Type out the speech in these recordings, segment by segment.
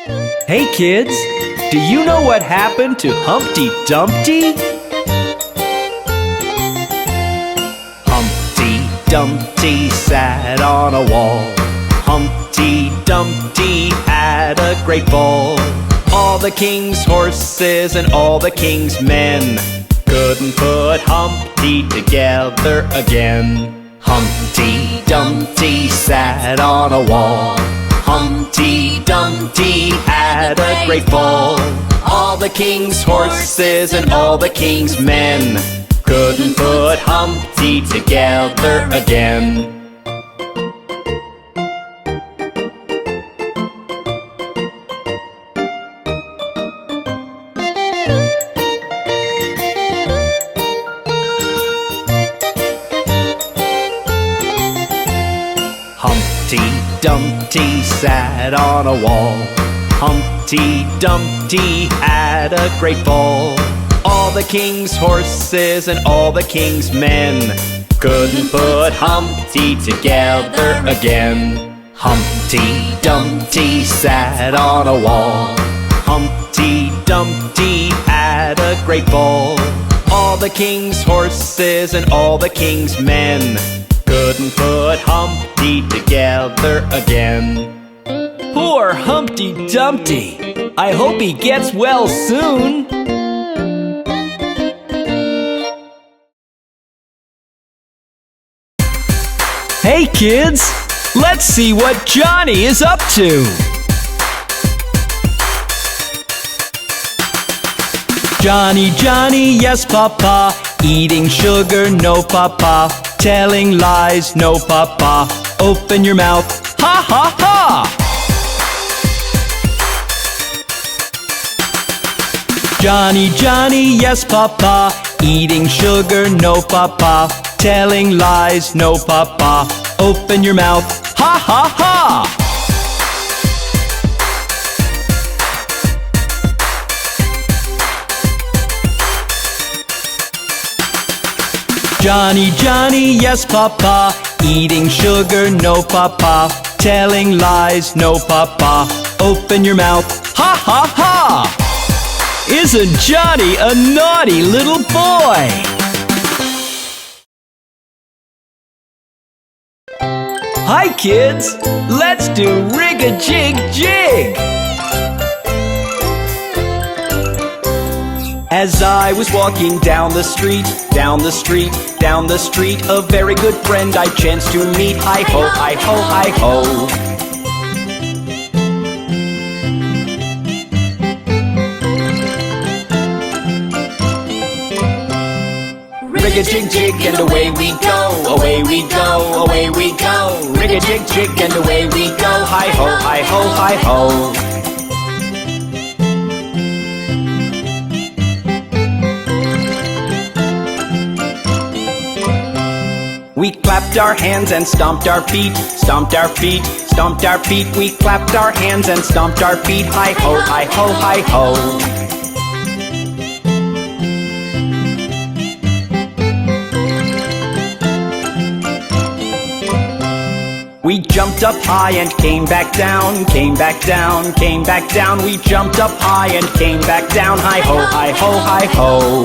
Hey kids, do you know what happened to Humpty Dumpty? Humpty Dumpty sat on a wall. Humpty Dumpty had a great fall. All the king's horses and all the king's men couldn't put Humpty together again. Humpty Dumpty sat on a wall. Humpty Dumpty had a great fall. All the king's horses and all the king's men couldn't put Humpty together again. Humpty Dumpty sat on a wall. Humpty Dumpty had a great fall. All the king's horses and all the king's men couldn't put Humpty together again. Humpty Dumpty sat on a wall. Humpty Dumpty had a great fall. All the king's horses and all the king's men couldn't put Humpty together again. Poor Humpty Dumpty! I hope he gets well soon! Hey kids! Let's see what Johnny is up to! Johny Johny Yes Papa, eating sugar no papa, telling lies no papa, open your mouth, ha ha ha! Johny Johny Yes Papa, eating sugar no papa, telling lies no papa, open your mouth, ha ha ha! Johny Johny Yes Papa, eating sugar no papa, telling lies no papa, open your mouth, ha ha ha! Isn't Johnny a naughty little boy? Hi kids, let's do Rigga Jig Jig! As I was walking down the street, down the street, down the street, a very good friend I chanced to meet. Hi-ho, hi-ho, hi-ho. Rigga Jig Jig and away we go, away we go, away we go. Rigga Jig Jig and away we go, hi-ho, hi-ho, hi-ho. We clapped our hands and stomped our feet, stomped our feet, stomped our feet. We clapped our hands and stomped our feet, hi-ho, hi-ho, hi-ho. We jumped up high and came back down, came back down, came back down. We jumped up high and came back down, hi-ho, hi-ho, hi-ho.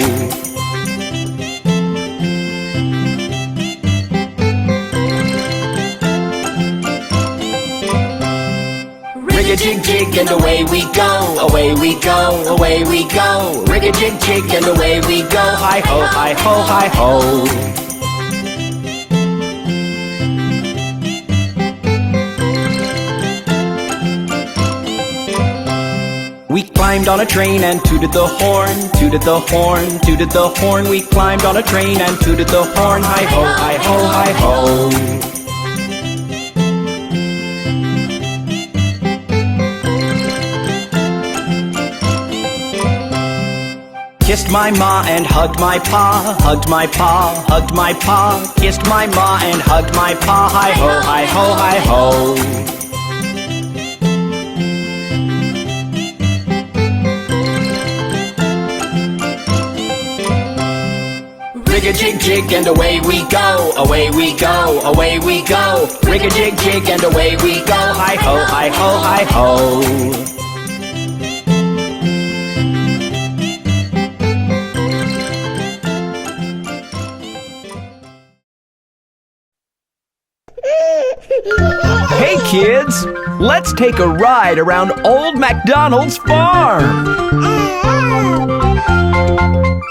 Rigga Jig Jig and away we go, away we go, away we go. Rigga Jig Jig and away we go, hi-ho, hi-ho, hi-ho. We climbed on a train and tooted the horn, tooted the horn, tooted the horn. We climbed on a train and tooted the horn, hi-ho, hi-ho, hi-ho. Kissed my ma and hugged my pa, hugged my pa, hugged my pa. Kissed my ma and hugged my pa, hi-ho, hi-ho, hi-ho. Rigga Jig Jig and away we go, away we go, away we go. Rigga Jig Jig and away we go, hi-ho, hi-ho, hi-ho. Let's take a ride around Old MacDonald's farm.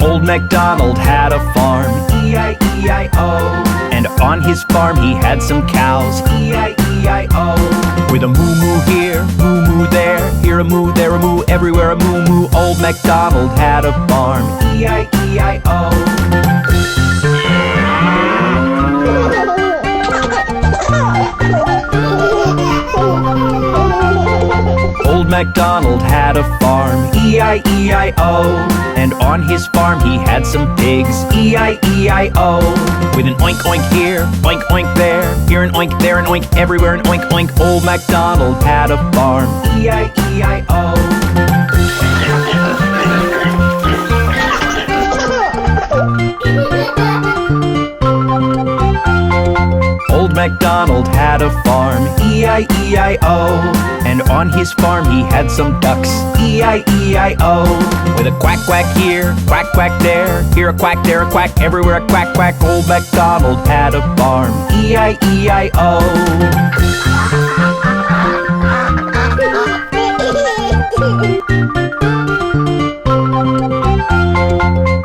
Old MacDonald had a farm, E-I-E-I-O. And on his farm he had some cows, E-I-E-I-O. With a moo-moo here, moo-moo there, here a moo, there a moo, everywhere a moo-moo. Old MacDonald had a farm, E-I-E-I-O. Old MacDonald had a farm, E-I-E-I-O. And on his farm he had some pigs, E-I-E-I-O. With an oink oink here, oink oink there, here an oink, there an oink, everywhere an oink oink. Old MacDonald had a farm, E-I-E-I-O. Old MacDonald had a farm, E-I-E-I-O. And on his farm he had some ducks, E-I-E-I-O. With a quack quack here, quack quack there, here a quack, there a quack, everywhere a quack quack. Old MacDonald had a farm, E-I-E-I-O.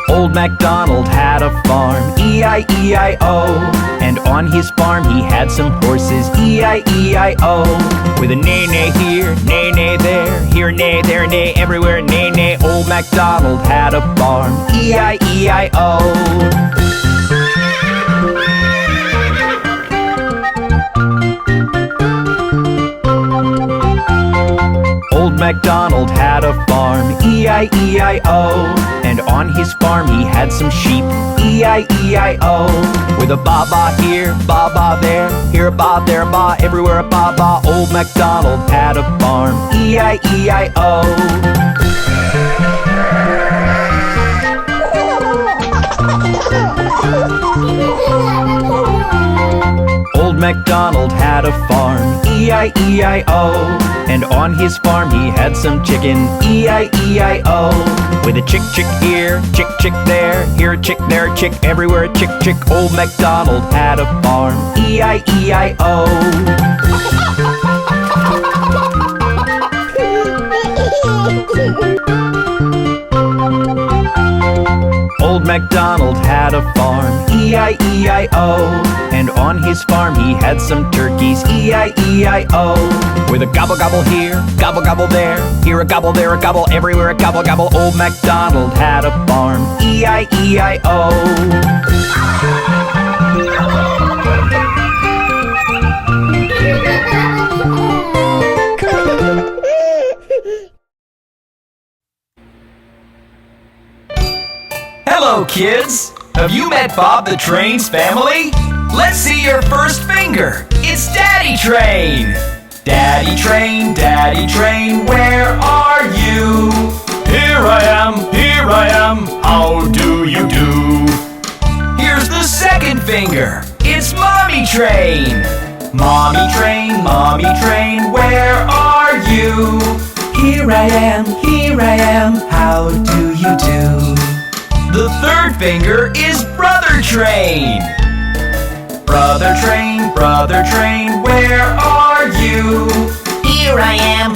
Old MacDonald had a farm, E-I-E-I-O. And on his farm he had some horses, E-I-E-I-O. With a neigh-neigh here, neigh-neigh there, here a neigh, there a neigh, everywhere a neigh-neigh. Old MacDonald had a farm, E-I-E-I-O. Old MacDonald had a farm, E-I-E-I-O. And on his farm he had some sheep, E-I-E-I-O. With a ba-ba here, ba-ba there, here a ba, there a ba, everywhere a ba-ba. Old MacDonald had a farm, E-I-E-I-O. Old MacDonald had a farm, E-I-E-I-O. And on his farm he had some chicken, E-I-E-I-O. With a chick chick here, chick chick there, here a chick, there a chick, everywhere a chick chick. Old MacDonald had a farm, E-I-E-I-O. Old MacDonald had a farm, E-I-E-I-O. And on his farm he had some turkeys, E-I-E-I-O. With a gobble gobble here, gobble gobble there, here a gobble, there a gobble, everywhere a gobble gobble. Old MacDonald had a farm, E-I-E-I-O. Hello, kids! Have you met Bob the Train's family? Let's see your first finger. It's Daddy Train. Daddy Train, where are you? Here I am, how do you do? Here's the second finger. It's Mommy Train. Mommy Train, where are you? Here I am, how do you do? The third finger is Brother Train. Brother Train, where are you? Here I am,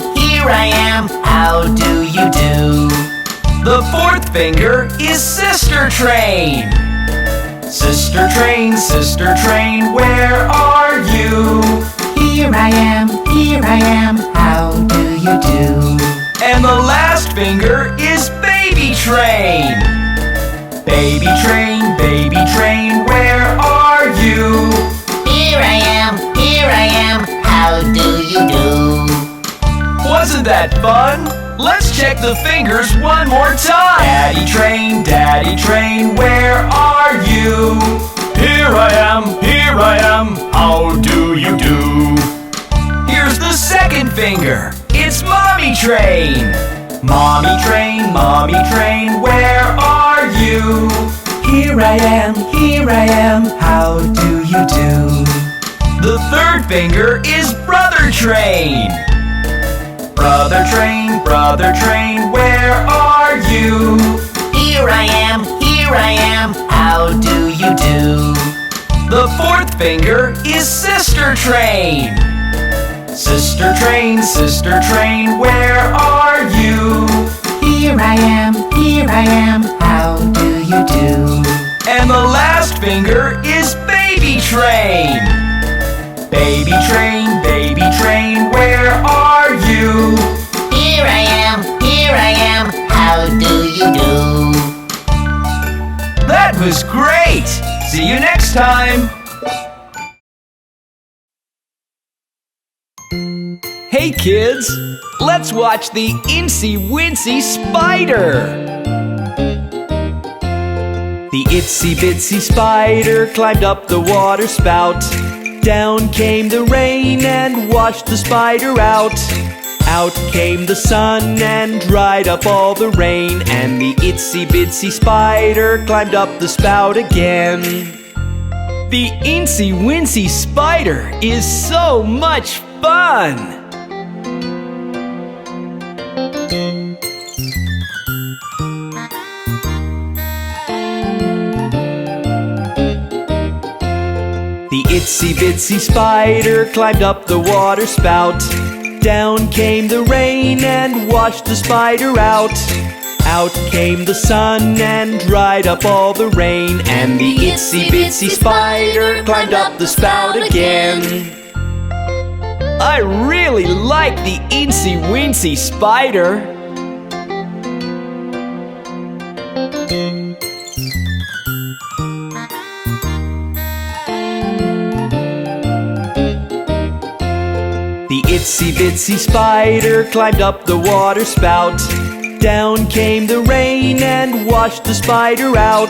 how do you do? The fourth finger is Sister Train. Sister Train, where are you? Here I am, how do you do? And the last finger is Baby Train. Baby Train, where are you? Here I am, how do you do? Wasn't that fun? Let's check the fingers one more time. Daddy Train, where are you? Here I am, how do you do? Here's the second finger. It's Mommy Train. Mommy Train, where are you? Here I am, how do you do? The third finger is Brother Train. Brother Train, where are you? Here I am, how do you do? The fourth finger is Sister Train. Sister train, where are you? Here I am, how do you do? And the last finger is baby train. Baby train, where are you? Here I am, how do you do? That was great! See you next time! Hey kids, let's watch the Itsy Wincy Spider! The Itsy Bitsy Spider climbed up the water spout. Down came the rain and washed the spider out. Out came the sun and dried up all the rain. And the Itsy Bitsy Spider climbed up the spout again. The Itsy Wincy Spider is so much fun! The Itsy Bitsy Spider climbed up the water spout. Down came the rain and washed the spider out. Out came the sun and dried up all the rain. And the Itsy Bitsy Spider climbed up the spout again. I really like the Itsy Wincy Spider. The Itsy Bitsy Spider climbed up the water spout. Down came the rain and washed the spider out.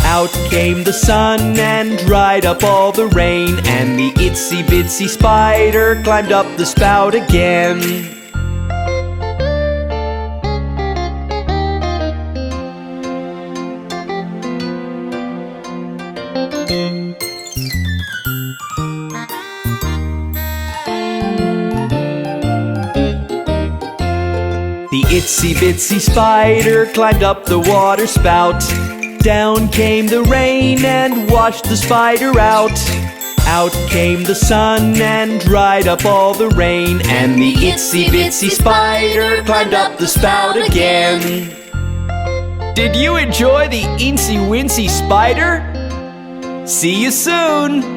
Out came the sun and dried up all the rain. And the Itsy Bitsy Spider climbed up the spout again. The Itsy Bitsy Spider climbed up the water spout. Down came the rain and washed the spider out. Out came the sun and dried up all the rain. And the Itsy Bitsy Spider climbed up the spout again. Did you enjoy the Itsy Wincy Spider? See you soon!